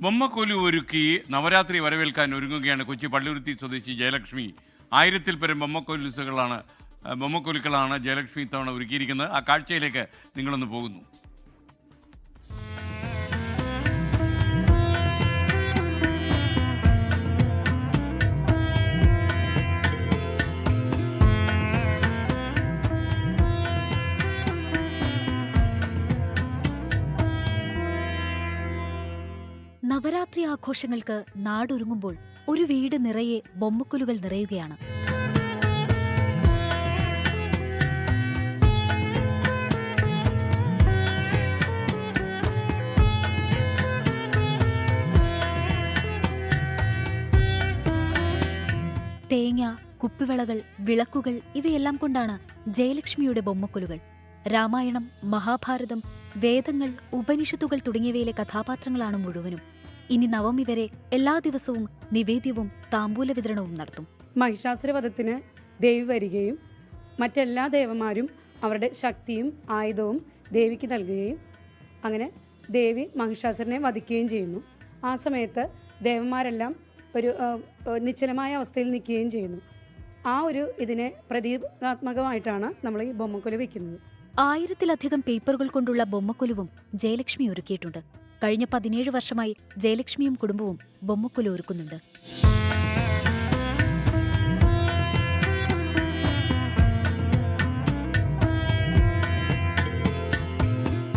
ബൊമ്മക്കൊലു ഒരുക്കി നവരാത്രി വരവേൽക്കാൻ ഒരുങ്ങുകയാണ് കൊച്ചി പള്ളുരുത്തി സ്വദേശി ജയലക്ഷ്മി. 1000-ൽ പരം ബൊമ്മക്കൊലുക്കളാണ് ജയലക്ഷ്മി ഇത്തവണ ഒരുക്കിയിരിക്കുന്നത്. ആ കാഴ്ചയിലേക്ക് നിങ്ങളൊന്ന് പോകുന്നു. നവരാത്രി ആഘോഷങ്ങൾക്ക് നാടൊരുങ്ങുമ്പോൾ ഒരു വീട് നിറയെ ബൊമ്മക്കൊലുകൾ നിറയുകയാണ്. തേങ്ങ, കുപ്പിവളകൾ, വിളക്കുകൾ ഇവയെല്ലാം കൊണ്ടാണ് ജയലക്ഷ്മിയുടെ ബൊമ്മക്കൊലുകൾ. രാമായണം, മഹാഭാരതം, വേദങ്ങൾ, ഉപനിഷത്തുകൾ തുടങ്ങിയവയിലെ കഥാപാത്രങ്ങളാണ് മുഴുവനും. ഇനി നവമി വരെ എല്ലാ ദിവസവും നിവേദ്യവും താമ്പൂല വിതരണവും നടത്തും. മഹിഷാസുരവധത്തിന് ദേവി വരികയും മറ്റെല്ലാ ദേവന്മാരും അവരുടെ ശക്തിയും ആയുധവും ദേവിക്ക് നൽകുകയും അങ്ങനെ ദേവി മഹിഷാസുരനെ വധിക്കുകയും ചെയ്യുന്നു. ആ സമയത്ത് ദേവന്മാരെല്ലാം ഒരു നിശ്ചലമായ അവസ്ഥയിൽ നിൽക്കുകയും ചെയ്യുന്നു. ആ ഒരു ഇതിനെ പ്രതീകാത്മകമായിട്ടാണ് നമ്മൾ ഈ ബൊമ്മക്കൊലു വയ്ക്കുന്നത്. 1000-ലധികം പേപ്പറുകൾ കൊണ്ടുള്ള ബൊമ്മക്കൊലുവും ജയലക്ഷ്മി ഒരുക്കിയിട്ടുണ്ട്. കഴിഞ്ഞ 17 വർഷമായി ജയലക്ഷ്മിയും കുടുംബവും ബൊമ്മക്കൊലു ഒരുക്കുന്നുണ്ട്.